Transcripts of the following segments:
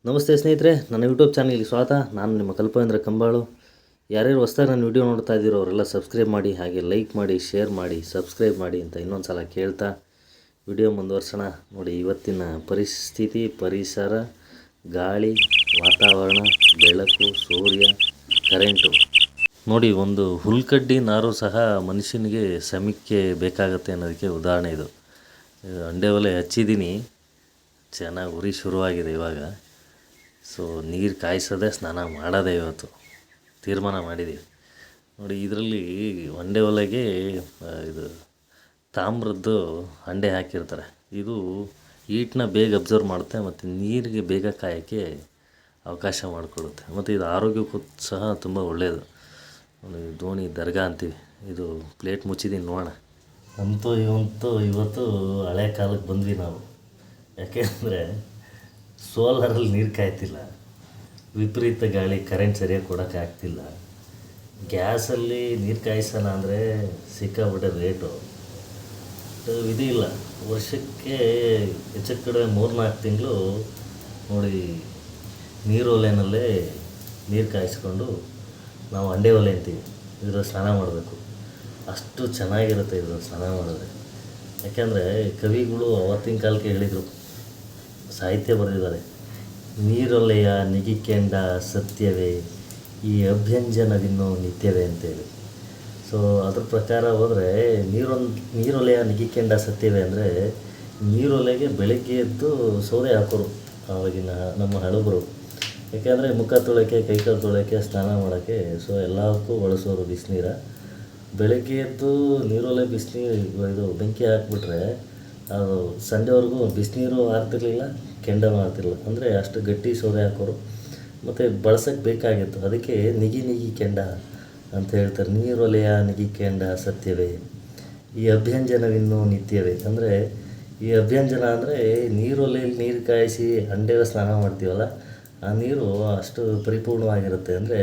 ನಮಸ್ತೆ ಸ್ನೇಹಿತರೆ, ನನ್ನ ಯೂಟ್ಯೂಬ್ ಚಾನಲ್ಗೆ ಸ್ವಾಗತ. ನಾನು ನಿಮ್ಮ ಕಲ್ಪೇಂದ್ರ ಕಂಬಾಳು. ಯಾರ್ಯಾರು ಹೊಸ್ದಾಗಿ ನನ್ನ ವಿಡಿಯೋ ನೋಡ್ತಾ ಇದ್ದೀರೋ ಅವರೆಲ್ಲ ಸಬ್ಸ್ಕ್ರೈಬ್ ಮಾಡಿ, ಹಾಗೆ ಲೈಕ್ ಮಾಡಿ, ಶೇರ್ ಮಾಡಿ, ಸಬ್ಸ್ಕ್ರೈಬ್ ಮಾಡಿ ಅಂತ ಇನ್ನೊಂದು ಸಲ ಕೇಳ್ತಾ ವಿಡಿಯೋ ಮುಂದುವರ್ಸೋಣ. ನೋಡಿ, ಇವತ್ತಿನ ಪರಿಸ್ಥಿತಿ, ಪರಿಸರ, ಗಾಳಿ, ವಾತಾವರಣ, ಬೆಳಕು, ಸೂರ್ಯ, ಕರೆಂಟು. ನೋಡಿ, ಒಂದು ಹುಲ್ಕಡ್ಡಿ ನಾರು ಸಹ ಮನುಷ್ಯನಿಗೆ ಶ್ರಮಕ್ಕೆ ಬೇಕಾಗತ್ತೆ ಅನ್ನೋದಕ್ಕೆ ಉದಾಹರಣೆ ಇದು. ಅಂಡೆ ಒಲೆ ಹಚ್ಚಿದ್ದೀನಿ, ಚೆನ್ನಾಗಿ ಉರಿ ಶುರುವಾಗಿದೆ ಇವಾಗ. ಸೊ ನೀರು ಕಾಯಿಸೋದೇ ಸ್ನಾನ ಮಾಡೋದೇ ಇವತ್ತು ತೀರ್ಮಾನ ಮಾಡಿದ್ದೀವಿ. ನೋಡಿ, ಇದರಲ್ಲಿ ಒಂಡೆ ಒಲೆಗೆ ಇದು ತಾಮ್ರದ್ದು ಹಂಡೆ ಹಾಕಿರ್ತಾರೆ. ಇದು ಹೀಟ್ನ ಬೇಗ ಅಬ್ಸರ್ವ್ ಮಾಡುತ್ತೆ ಮತ್ತು ನೀರಿಗೆ ಬೇಗ ಕಾಯೋಕ್ಕೆ ಅವಕಾಶ ಮಾಡಿಕೊಡುತ್ತೆ. ಮತ್ತು ಇದು ಆರೋಗ್ಯಕ್ಕೂ ಸಹ ತುಂಬ ಒಳ್ಳೆಯದು. ದೋಣಿ ದರ್ಗಾ ಅಂತೀವಿ. ಇದು ಪ್ಲೇಟ್ ಮುಚ್ಚಿದ್ದೀನಿ, ನೋಡೋಣ. ಇವತ್ತು ಹಳೆ ಕಾಲಕ್ಕೆ ಬಂದ್ವಿ ನಾವು. ಯಾಕೆಂದರೆ ಸೋಲಾರಲ್ಲಿ ನೀರು ಕಾಯ್ತಿಲ್ಲ, ವಿಪರೀತ ಗಾಳಿ, ಕರೆಂಟ್ ಸರಿಯಾಗಿ ಕೊಡೋಕ್ಕಾಗ್ತಿಲ್ಲ. ಗ್ಯಾಸಲ್ಲಿ ನೀರು ಕಾಯಿಸೋಣ ಅಂದರೆ ಸಿಕ್ಕಾಬಿಟ್ಟೆ ರೇಟು. ಇದು ಇಲ್ಲ, ವರ್ಷಕ್ಕೆ ಹೆಚ್ಚು ಕಡೆ 3-4 ತಿಂಗಳು ನೋಡಿ ನೀರು ಒಲೆಯಲ್ಲೇ ನೀರು ಕಾಯಿಸ್ಕೊಂಡು ನಾವು ಅಂಡೆ ಒಲೆ ಅಂತೀವಿ, ಇದರ ಸ್ನಾನ ಮಾಡಬೇಕು. ಅಷ್ಟು ಚೆನ್ನಾಗಿರುತ್ತೆ ಇದರ ಸ್ನಾನ ಮಾಡಿದ್ರೆ. ಯಾಕೆಂದರೆ ಕವಿಗಳು ಅವತ್ತಿನ ಕಾಲಕ್ಕೆ ಹೇಳಿದರು, ಸಾಹಿತ್ಯ ಬರೆದಿದ್ದಾರೆ. ನೀರೊಲೆಯ ನಿಗಿಕೆಂಡ ಸತ್ಯವೇ, ಈ ಅಭ್ಯಂಜನವಿನ್ನೂ ನಿತ್ಯವೇ ಅಂತೇಳಿ. ಸೊ ಅದ್ರ ಪ್ರಕಾರ ಹೋದರೆ ನೀರೊಲೆಯ ನಿಗಿಕೆಂಡ ಸತ್ಯವೇ ಅಂದರೆ, ನೀರೊಲೆಗೆ ಬೆಳಗ್ಗೆ ಎದ್ದು ಸೌದೆ ಹಾಕೋರು ಆವಾಗಿನ ನಮ್ಮ ಹಳಬರು. ಯಾಕೆಂದರೆ ಮುಖ ತೊಳೋಕ್ಕೆ, ಕೈಕಾಲು ತೊಳೋಕ್ಕೆ, ಸ್ನಾನ ಮಾಡೋಕ್ಕೆ, ಸೊ ಎಲ್ಲದಕ್ಕೂ ಬಳಸೋರು ಬಿಸಿನೀರ. ಬೆಳಗ್ಗೆ ಎದ್ದು ನೀರೊಲೆ ಇದು ಬೆಂಕಿ ಹಾಕ್ಬಿಟ್ರೆ ಅದು ಸಂಜೆವರೆಗೂ ಬಿಸಿನೀರು ಆರ್ತಿರ್ಲಿಲ್ಲ, ಕೆಂಡನೂ ಆರ್ತಿರಲಿಲ್ಲ. ಅಂದರೆ ಅಷ್ಟು ಗಟ್ಟಿ ಸೌದೆ ಹಾಕೋರು. ಮತ್ತು ಬಳಸೋಕ್ಕೆ ಬೇಕಾಗಿತ್ತು. ಅದಕ್ಕೆ ನಿಗಿ ಕೆಂಡ ಅಂತ ಹೇಳ್ತಾರೆ. ನೀರೊಲೆಯ ನಿಗಿ ಕೆಂಡ ಸತ್ಯವೇ, ಈ ಅಭ್ಯಂಜನವಿನ್ನೂ ನಿತ್ಯವೇ. ಅಂದರೆ ಈ ಅಭ್ಯಂಜನ ಅಂದರೆ ನೀರೊಲೆಯಲ್ಲಿ ನೀರು ಕಾಯಿಸಿ ಹಂಡೆಯ ಸ್ನಾನ ಮಾಡ್ತೀವಲ್ಲ, ಆ ನೀರು ಅಷ್ಟು ಪರಿಪೂರ್ಣವಾಗಿರುತ್ತೆ. ಅಂದರೆ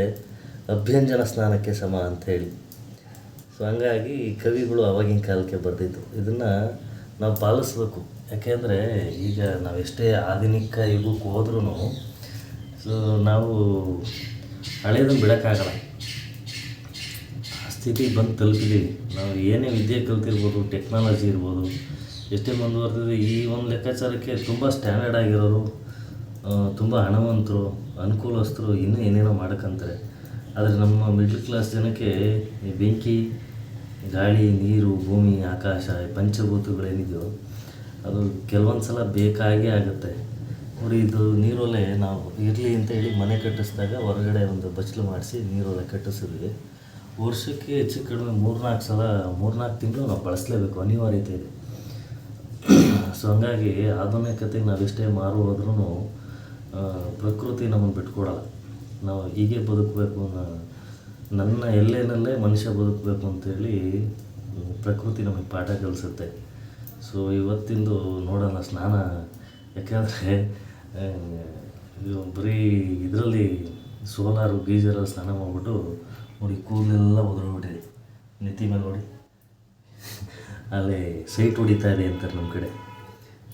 ಅಭ್ಯಂಜನ ಸ್ನಾನಕ್ಕೆ ಸಮ ಅಂಥೇಳಿ. ಸೊ ಹಂಗಾಗಿ ಕವಿಗಳು ಆವಾಗಿನ ಕಾಲಕ್ಕೆ ಬರೆದಿದ್ದು. ಇದನ್ನು ನಾವು ಪಾಲಿಸ್ಬೇಕು. ಯಾಕೆಂದರೆ ಈಗ ನಾವೆಷ್ಟೇ ಆಧುನಿಕ ಯುಗಕ್ಕೆ ಹೋದ್ರೂ ಸೊ ನಾವು ಹಳೇದನ್ನು ಬಿಡೋಕ್ಕಾಗಲ್ಲ. ಆ ಸ್ಥಿತಿಗೆ ಬಂದು ತಲುಪಿದ್ದೀವಿ. ನಾವು ಏನೇ ವಿದ್ಯೆ ಕಲ್ತಿರ್ಬೋದು, ಟೆಕ್ನಾಲಜಿ ಇರ್ಬೋದು, ಎಷ್ಟೇ ಮುಂದುವರೆದಿದೆ, ಈ ಒಂದು ಲೆಕ್ಕಾಚಾರಕ್ಕೆ ತುಂಬ ಸ್ಟ್ಯಾಂಡರ್ಡ್ ಆಗಿರೋರು, ತುಂಬ ಹಣವಂತರು, ಅನುಕೂಲಸ್ಥರು ಇನ್ನೂ ಏನೇನೋ ಮಾಡೋಕ್ಕಂತಾರೆ. ಆದರೆ ನಮ್ಮ ಮಿಡ್ಲ್ ಕ್ಲಾಸ್ ಜನಕ್ಕೆ ಈ ಬೆಂಕಿ, ಗಾಳಿ, ನೀರು, ಭೂಮಿ, ಆಕಾಶ, ಪಂಚಭೂತಗಳೇನಿದೆಯೋ ಅದು ಕೆಲವೊಂದು ಸಲ ಬೇಕಾಗೇ ಆಗುತ್ತೆ. ನೋಡಿ, ಇದು ನೀರೊಲೆ ನಾವು ಇರಲಿ ಅಂತ ಹೇಳಿ ಮನೆ ಕಟ್ಟಿಸಿದಾಗ ಹೊರಗಡೆ ಒಂದು ಬಚ್ಚಲು ಮಾಡಿಸಿ ನೀರೊಲೆ ಕಟ್ಟಿಸಿದ್ವಿ. ವರ್ಷಕ್ಕೆ ಹೆಚ್ಚು ಕಡಿಮೆ 3-4 ತಿಂಗಳು ನಾವು ಬಳಸಲೇಬೇಕು, ಅನಿವಾರ್ಯತೆ ಇದೆ. ಸೊ ಹಂಗಾಗಿ ಆಧುನಿಕತೆಗೆ ನಾವೆಷ್ಟೇ ಮಾರು ಹೋದ್ರೂ ಪ್ರಕೃತಿ ನಮ್ಮನ್ನು ಬಿಟ್ಕೊಡಲ್ಲ. ನಾವು ಹೀಗೆ ಬದುಕಬೇಕು, ನನ್ನ ಎಲ್ಲೇನಲ್ಲೇ ಮನುಷ್ಯ ಬದುಕಬೇಕು ಅಂತೇಳಿ ಪ್ರಕೃತಿ ನಮಗೆ ಪಾಠ ಕಲಿಸುತ್ತೆ. ಸೊ ಇವತ್ತಿಂದು ನೋಡೋಣ ಸ್ನಾನ. ಯಾಕೆಂದರೆ ಬರೀ ಇದರಲ್ಲಿ ಸೋಲಾರು ಗೀಜರಲ್ಲಿ ಸ್ನಾನ ಮಾಡಿಬಿಟ್ಟು ನೋಡಿ ಕೂದಲೆಲ್ಲ ಉದುರೋಗ್ಬಿಟ್ಟಿದೆ. ನೆತ್ತಿ ಮೇಲೆ ನೋಡಿ ಅಲ್ಲೇ ಸೈಟ್ ಹೊಡಿತಾ ಇದೆ ಅಂತಾರೆ ನಮ್ಮ ಕಡೆ.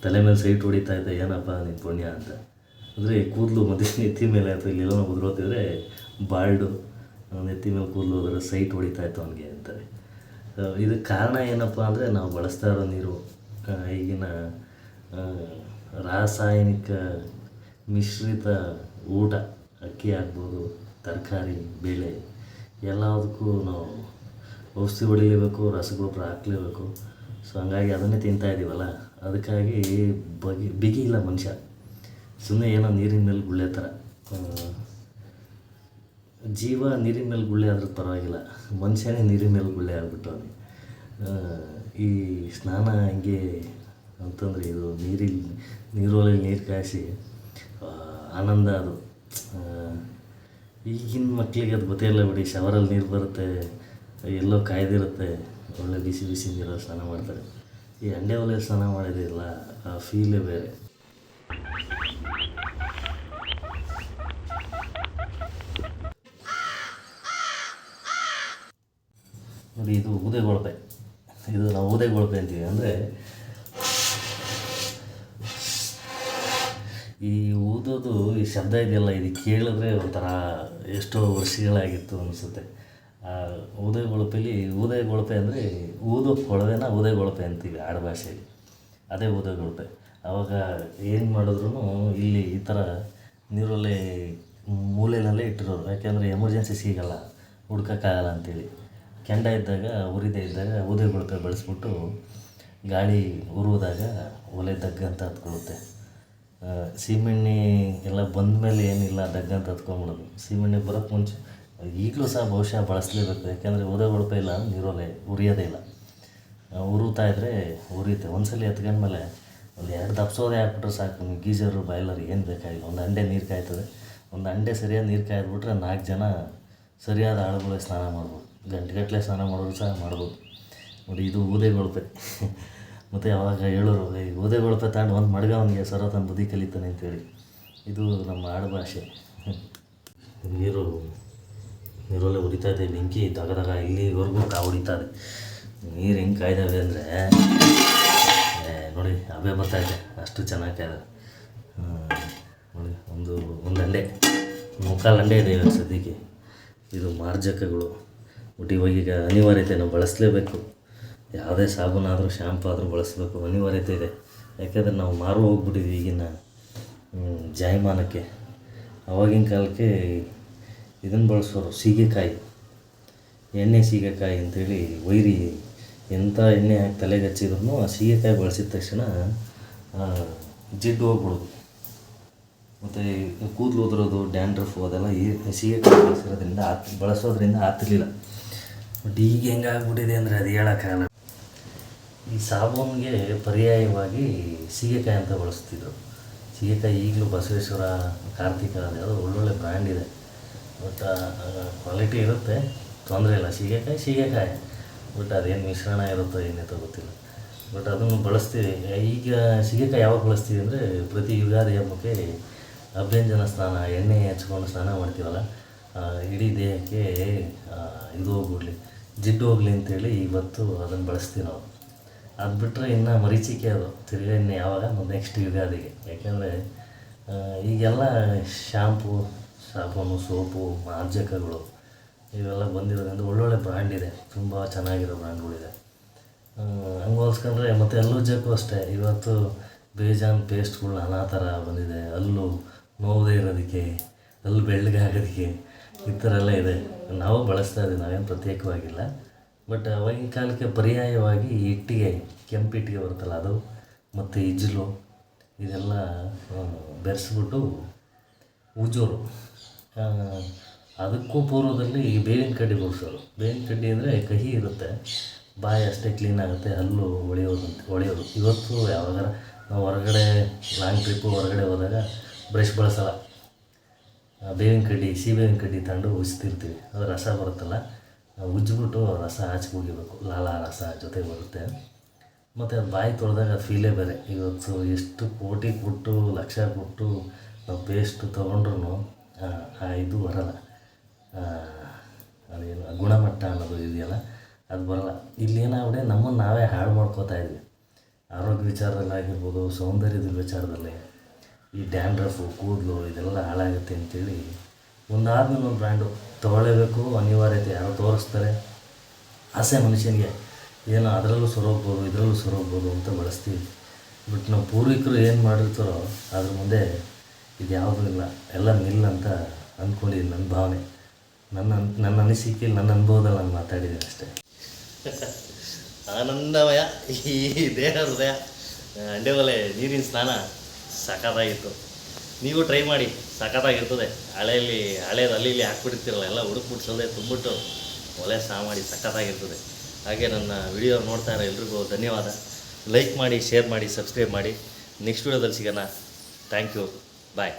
ತಲೆ ಮೇಲೆ ಸೈಟ್ ಹೊಡಿತಾ ಇದೆ, ಏನಪ್ಪ ನಿನ್ನ ಪುಣ್ಯ ಅಂತ. ಅಂದರೆ ಕೂದಲು ಮತ್ತು ನೆತ್ತಿ ಮೇಲೆ ಅಥವಾ ಇಲ್ಲೆಲ್ಲ ಉದುರೋತಿದ್ರೆ ಬಾಲ್ಡು, ನೆತ್ತಿ ಮೇಲೆ ಕೂದಲು ಹೋದರೆ ಸೈಟ್ ಹೊಡಿತಾ ಇತ್ತು ಅವನಿಗೆ ಅಂತಾರೆ. ಇದಕ್ಕೆ ಕಾರಣ ಏನಪ್ಪ ಅಂದರೆ ನಾವು ಬಳಸ್ತಾ ಇರೋ ನೀರು, ಈಗಿನ ರಾಸಾಯನಿಕ ಮಿಶ್ರಿತ ಊಟ, ಅಕ್ಕಿ ಆಗ್ಬೋದು, ತರಕಾರಿ, ಬೇಳೆ, ಎಲ್ಲದಕ್ಕೂ ನಾವು ಔಷಧಿ ಹೊಡಿಲೇಬೇಕು, ರಸಗೊಬ್ಬರ ಹಾಕಲೇಬೇಕು. ಸೊ ಹಂಗಾಗಿ ಅದನ್ನೇ ತಿಂತಾಯಿದ್ದೀವಲ್ಲ, ಅದಕ್ಕಾಗಿ ಬಿಗಿ ಇಲ್ಲ ಮನುಷ್ಯ. ಸುಮ್ಮನೆ ಏನೋ ನೀರಿನ ಮೇಲೆ ಗುಳ್ಳೆ ಥರ. ಜೀವ ನೀರಿನ ಮೇಲೆ ಗುಳ್ಳೆ ಆದ್ರೂ ಪರವಾಗಿಲ್ಲ, ಮನುಷ್ಯನೇ ನೀರಿನ ಮೇಲೆ ಗುಳ್ಳೆ ಆಗ್ಬಿಟ್ಟು. ಈ ಸ್ನಾನ ಹೆಂಗೆ ಅಂತಂದರೆ, ಇದು ನೀರೊಲೆಯಲ್ಲಿ ನೀರು ಕಾಯಿಸಿ ಆನಂದ ಅದು. ಈಗಿನ ಮಕ್ಕಳಿಗೆ ಅದು ಗೊತ್ತಿಲ್ಲ ಬಿಡಿ. ಶವರಲ್ಲಿ ನೀರು ಬರುತ್ತೆ, ಎಲ್ಲೋ ಕಾಯ್ದಿರುತ್ತೆ, ಒಳ್ಳೆ ಬಿಸಿ ಬಿಸಿ ನೀರಲ್ಲಿ ಸ್ನಾನ ಮಾಡ್ತಾರೆ. ಈ ಅಂಡೆ ಒಲೆಯಲ್ಲಿ ಸ್ನಾನ ಮಾಡಿದಿಲ್ಲ, ಆ ಫೀಲೇ ಬೇರೆ. ನೋಡಿ, ಇದು ಊದೆಗೊಳಪೆ. ಇದು ನಾವು ಊದೆಗೊಳಪೆ ಅಂತೀವಿ. ಅಂದರೆ ಈ ಊದೋದು ಈ ಶಬ್ದ ಇದೆಯಲ್ಲ, ಇದು ಕೇಳಿದ್ರೆ ಒಂಥರ ಎಷ್ಟೋ ವರ್ಷಗಳಾಗಿತ್ತು ಅನಿಸುತ್ತೆ. ಊದೆಗೊಳಪೆ ಅಂದರೆ ಊದೋ ಕೊಳವೆನ ಊದೆಗೊಳಪೆ ಅಂತೀವಿ ಆಡುಭಾಷೆಯಲ್ಲಿ, ಅದೇ ಊದೆಗೊಳಪೆ. ಆವಾಗ ಏನು ಮಾಡಿದ್ರು ಇಲ್ಲಿ ಈ ಥರ ನೀರೊಲೆ ಮೂಲೆಯಲ್ಲೇ ಇಟ್ಟಿರೋರು, ಯಾಕೆಂದರೆ ಎಮರ್ಜೆನ್ಸಿ ಸಿಗಲ್ಲ, ಹುಡ್ಕೋಕ್ಕಾಗಲ್ಲ ಅಂಥೇಳಿ. ಕೆಂಡ ಇದ್ದಾಗ, ಉರಿದೇ ಇದ್ದಾಗ ಊದೆಗೊಳಪೆ ಬಳಸ್ಬಿಟ್ಟು ಗಾಳಿ ಉರುವುದಾಗ ಒಲೆ ದಗ್ಗಂತ ಹತ್ಕೊಳ್ಳುತ್ತೆ. ಸೀಮೆಣ್ಣೆ ಎಲ್ಲ ಬಂದ ಮೇಲೆ ಏನಿಲ್ಲ, ದಗ್ಗಂತ ಹತ್ಕೊಂಡ್ಬಿಡೋದು. ಸೀಮೆಣ್ಣೆ ಬರೋಕ್ಕೆ ಮುಂಚೆ ಈಗಲೂ ಸಹ ಬಹುಶಃ ಬಳಸಲೇಬೇಕು, ಯಾಕೆಂದರೆ ಊದೆಗೊಳಪೆ ಇಲ್ಲ ನೀರೊಲೆ ಉರಿಯೋದೇ ಇಲ್ಲ. ಉರುತ್ತಾ ಇದ್ದರೆ ಉರಿಯುತ್ತೆ. ಒಂದ್ಸಲ ಎತ್ಕೊಂಡ್ಮೇಲೆ ಒಂದು 2 ದಪ್ಸೋದೆ ಹಾಕ್ಬಿಟ್ರೆ ಸಾಕು. ನಿಮ್ಗೆ ಗೀಜರು ಬಾಯ್ಲರ್ ಏನು ಬೇಕಾಗಿಲ್ಲ. ಒಂದು ಹಂಡೆ ನೀರು ಕಾಯ್ತದೆ, ಒಂದು ಹಂಡೆ ಸರಿಯಾದ ನೀರು ಕಾಯ್ದುಬಿಟ್ರೆ 4 ಜನ ಸರಿಯಾದ ಆಳುಗಳಿಗೆ ಸ್ನಾನ ಮಾಡ್ಬೋದು. ಗಂಟೆಗಟ್ಟಲೆ ಸ್ನಾನ ಮಾಡೋರು ಸಹ ಮಾಡ್ಬೋದು. ನೋಡಿ, ಇದು ಊದೆಗೊಳಪೆ. ಮತ್ತು ಅವಾಗ ಹೇಳೋರು, ಈ ಊದೆಗೊಳಪೆ ತಗೊಂಡು ಒಂದು ಮಡ್ಗ ಅವನಿಗೆ ಸರ ತನ್ನ ಬುದ್ಧಿ ಕಲಿತಾನೆ ಅಂತೇಳಿ. ಇದು ನಮ್ಮ ಆಡುಭಾಷೆ. ನೀರೊಲೆ ಉರಿತಾ ಇದೆ, ಬೆಂಕಿ ತಗದಾಗ ಇಲ್ಲಿವರೆಗೂ ಹೊಡಿತಾ ಇದೆ. ನೀರು ಹೆಂಗೆ ಕಾಯ್ದಾವೆ ಅಂದರೆ ನೋಡಿ, ಹಬೆ ಬರ್ತಾಯಿದೆ, ಅಷ್ಟು ಚೆನ್ನಾಗಿ ಕಾಯ್ದಾವೆ. ನೋಡಿ, ಒಂದು ಹಂಡೆ, 3/4 ಹಂಡೆ ಇದೆ ಇವಾಗ ಸದ್ಯಕ್ಕೆ. ಇದು ಮಾರ್ಜಕಗಳು. ಬಟ್ ಇವಾಗ ಈಗ ಅನಿವಾರ್ಯತೆ, ನಾವು ಬಳಸಲೇಬೇಕು. ಯಾವುದೇ ಸಾಬೂನಾದರೂ ಶ್ಯಾಂಪು ಆದರೂ ಬಳಸಬೇಕು, ಅನಿವಾರ್ಯತೆ ಇದೆ. ಯಾಕೆಂದರೆ ನಾವು ಮಾರು ಹೋಗ್ಬಿಟ್ಟಿದ್ವಿ ಈಗಿನ ಜಾಯಮಾನಕ್ಕೆ. ಆವಾಗಿನ ಕಾಲಕ್ಕೆ ಇದನ್ನು ಬಳಸೋರು, ಸೀಗೆಕಾಯಿ, ಎಣ್ಣೆ ಸೀಗೆಕಾಯಿ ಅಂಥೇಳಿ ವೈರಿ. ಎಂಥ ಎಣ್ಣೆ ಹಾಕಿ ತಲೆಗೆ ಹಚ್ಚಿದ್ರು ಆ ಸೀಗೆಕಾಯಿ ಬಳಸಿದ ತಕ್ಷಣ ಜಿಡ್ಡು ಹೋಗ್ಬಿಡೋದು. ಮತ್ತು ಕೂದಲು ಉದುರೋದು, ಡ್ಯಾಂಡ್ರಫು, ಅದೆಲ್ಲ ಈ ಸೀಗೆಕಾಯಿ ಬಳಸೋದ್ರಿಂದ ಆಗ್ತಿರ್ಲಿಲ್ಲ. ಬಟ್ ಈಗ ಹೆಂಗಾಗ್ಬಿಟ್ಟಿದೆ ಅಂದರೆ ಅದು ಹೇಳೋಕ್ಕಾಗಲ್ಲ. ಈ ಸಾಬೂನಿಗೆ ಪರ್ಯಾಯವಾಗಿ ಸೀಗೆಕಾಯಿ ಅಂತ ಬಳಸ್ತಿದ್ರು. ಸೀಗೆಕಾಯಿ ಈಗಲೂ ಬಸವೇಶ್ವರ, ಕಾರ್ತಿಕ, ಅದೆಲ್ಲ ಒಳ್ಳೊಳ್ಳೆ ಬ್ರ್ಯಾಂಡ್ ಇದೆ. ಬಟ್ ಕ್ವಾಲಿಟಿ ಇರುತ್ತೆ, ತೊಂದರೆ ಇಲ್ಲ. ಸೀಗೆಕಾಯಿ ಬಟ್ ಅದೇನು ಮಿಶ್ರಣ ಇರುತ್ತೋ ಏನಿತ್ತೋ ಗೊತ್ತಿಲ್ಲ. ಬಟ್ ಅದನ್ನು ಬಳಸ್ತೀವಿ. ಈಗ ಸೀಗೆಕಾಯಿ ಯಾವಾಗ ಬಳಸ್ತೀವಿ ಅಂದರೆ ಪ್ರತಿ ಯುಗಾದಿ ಹಬ್ಬಕ್ಕೆ ಅಭ್ಯಂಜನ ಸ್ನಾನ, ಎಣ್ಣೆ ಹಚ್ಕೊಂಡು ಸ್ನಾನ ಮಾಡ್ತೀವಲ್ಲ, ಇಡೀ ದೇಹಕ್ಕೆ ಇದು ಹೋಗ್ಬಿಡ್ಲಿ, ಜಿಡ್ಡು ಹೋಗಲಿ ಅಂತೇಳಿ ಇವತ್ತು ಅದನ್ನು ಬಳಸ್ತೀವಿ ನಾವು. ಅದು ಬಿಟ್ಟರೆ ಇನ್ನು ಮರೀಚಿಕೆ, ಅದು ತಿರ್ಗಿ ಇನ್ನು ಯಾವಾಗ ನೆಕ್ಸ್ಟ್ ಯುಗಾದಿಗೆ. ಯಾಕೆಂದರೆ ಈಗೆಲ್ಲ ಶ್ಯಾಂಪು, ಸಾಬೂನು, ಸೋಪು, ಮಾರ್ಜಕಗಳು ಇವೆಲ್ಲ ಬಂದಿರೋದ್ರಿಂದ ಒಳ್ಳೊಳ್ಳೆ ಬ್ರ್ಯಾಂಡ್ ಇದೆ, ತುಂಬ ಚೆನ್ನಾಗಿರೋ ಬ್ರ್ಯಾಂಡ್ಗಳಿದೆ. ಹಂಗೆ ಹೋಲ್ಸ್ಕೊಂಡ್ರೆ ಮತ್ತು ಹಲ್ಲುಜ್ಜಕ್ಕೂ ಅಷ್ಟೇ. ಇವತ್ತು ಬೇಜಾನ್ ಪೇಸ್ಟ್ಗಳು ನಾನಾ ಥರ ಬಂದಿದೆ. ಹಲ್ಲು ನೋವದೇ ಇರೋದಕ್ಕೆ, ಹಲ್ಲು ಬೆಳ್ಳಗಾಗೋದಕ್ಕೆ, ಈ ಥರ ಎಲ್ಲ ಇದೆ. ನಾವು ಬಳಸ್ತಾ ಇದ್ದೀವಿ, ನಾವೇನು ಪ್ರತ್ಯೇಕವಾಗಿಲ್ಲ. ಬಟ್ ಅವಾಗಿನ ಕಾಲಕ್ಕೆ ಪರ್ಯಾಯವಾಗಿ ಇಟ್ಟಿಗೆ, ಕೆಂಪಿಟ್ಟಿಗೆ ಬರುತ್ತಲ್ಲ ಅದು, ಮತ್ತು ಇಜ್ಜಲು, ಇದೆಲ್ಲ ಬೆರೆಸ್ಬಿಟ್ಟು ಉಜ್ಜೋರು. ಅದಕ್ಕೂ ಪೂರ್ವದಲ್ಲಿ ಬೇವಿನ ಕಡ್ಡಿ ಬಳಸೋರು. ಬೇವಿನ ಕಡ್ಡಿ ಅಂದರೆ ಕಹಿ ಇರುತ್ತೆ, ಬಾಯಿ ಅಷ್ಟೇ ಕ್ಲೀನ್ ಆಗುತ್ತೆ, ಹಲ್ಲು ಹೊಳೆಯೋದು. ಇವತ್ತು ಯಾವಾಗಾರ ನಾವು ಹೊರಗಡೆ ಲಾಂಗ್ ಟ್ರಿಪ್ಪು ಹೊರಗಡೆ ಹೋದಾಗ ಬ್ರಷ್ ಬಳಸಲ್ಲ, ಬೇವಿನ ಕಡ್ಡಿ, ಬೇವಿನ ಕಡ್ಡಿ ತಗೊಂಡು ಉಜ್ತಿರ್ತೀವಿ. ಅದು ರಸ ಬರುತ್ತಲ್ಲ, ಉಜ್ಜಿಬಿಟ್ಟು ರಸ ಆಚೆ ಹೋಗಿಬೇಕು, ಲಾಲ ರಸ ಜೊತೆ ಬರುತ್ತೆ. ಮತ್ತು ಅದು ಬಾಯಿ ತೊಳೆದಾಗ ಅದು ಫೀಲೇ ಬೇರೆ. ಇವತ್ತು ಎಷ್ಟು ಕೋಟಿ ಕೊಟ್ಟು, ಲಕ್ಷ ಕೊಟ್ಟು ನಾವು ಪೇಸ್ಟ್ ತೊಗೊಂಡ್ರೂ ಇದು ಬರೋಲ್ಲ, ಅದೇನು ಗುಣಮಟ್ಟ ಅನ್ನೋದು ಇದೆಯಲ್ಲ, ಅದು ಬರೋಲ್ಲ. ಇಲ್ಲೇನಾಗ್ಬಿಟ್ಟೆ ನಮ್ಮನ್ನು ನಾವೇ ಹಾಳು ಮಾಡ್ಕೋತಾ ಇದ್ವಿ. ಆರೋಗ್ಯ ವಿಚಾರದಲ್ಲಾಗಿರ್ಬೋದು, ಸೌಂದರ್ಯದ ವಿಚಾರದಲ್ಲಿ, ಈ ಡ್ಯಾಂಡ್ರಫು, ಕೂದಲು, ಇದೆಲ್ಲ ಹಾಳಾಗುತ್ತೆ ಅಂತೇಳಿ ಒಂದಾದ್ಮೇಲೆ ಒಂದು ಬ್ರ್ಯಾಂಡು ತೊಗೊಳ್ಳೇಬೇಕು, ಅನಿವಾರ್ಯತೆ. ಯಾರೋ ತೋರಿಸ್ತಾರೆ, ಆಸೆ ಮನುಷ್ಯನಿಗೆ, ಏನೋ ಅದರಲ್ಲೂ ಸರೋಗ್ಬೋದು, ಇದರಲ್ಲೂ ಸರೋಗ್ಬೋದು ಅಂತ ಬಳಸ್ತೀವಿ. ಬಟ್ ನಮ್ಮ ಪೂರ್ವಿಕರು ಏನು ಮಾಡಿರ್ತಾರೋ ಅದ್ರ ಮುಂದೆ ಇದು ಯಾವುದೂ ಇಲ್ಲ, ಎಲ್ಲ ನಿಲ್ಲ ಅಂತ ಅಂದ್ಕೊಂಡಿದ್ದೀನಿ. ನನ್ನ ಭಾವನೆ, ನನ್ನ ಅನಿಸಿಕೆಯಲ್ಲಿ, ನನ್ನ ಅನುಭವದಲ್ಲಿ ನಾನು ಮಾತಾಡಿದ್ದೀನಿ ಅಷ್ಟೇ. ಆನಂದಮಯ ಈ ದೇಹ ಹೃದಯ ಅಂಡೆ ಒಲೆ ನೀರಿನ ಸ್ನಾನ ಸಖತ್ತಾಗಿತ್ತು. ನೀವು ಟ್ರೈ ಮಾಡಿ, ಸಖತ್ತಾಗಿರ್ತದೆ. ಹಳೇದು ಅಲ್ಲಿ ಇಲ್ಲಿ ಹಾಕ್ಬಿಟ್ಟಿರ್ತಿರಲ್ಲ, ಎಲ್ಲ ಹುಡುಕ್ಬಿಟ್ಟು ತುಂಬಿಟ್ಟು ಒಲೆ ಸ್ನಾನ ಮಾಡಿ ಸಖತ್ತಾಗಿರ್ತದೆ. ಹಾಗೆ ನನ್ನ ವಿಡಿಯೋ ನೋಡ್ತಾ ಇರೋ ಎಲ್ರಿಗೂ ಧನ್ಯವಾದ. ಲೈಕ್ ಮಾಡಿ, ಶೇರ್ ಮಾಡಿ, ಸಬ್ಸ್ಕ್ರೈಬ್ ಮಾಡಿ. ನೆಕ್ಸ್ಟ್ ವಿಡಿಯೋದಲ್ಲಿ ಸಿಗೋಣ. Thank you, bye.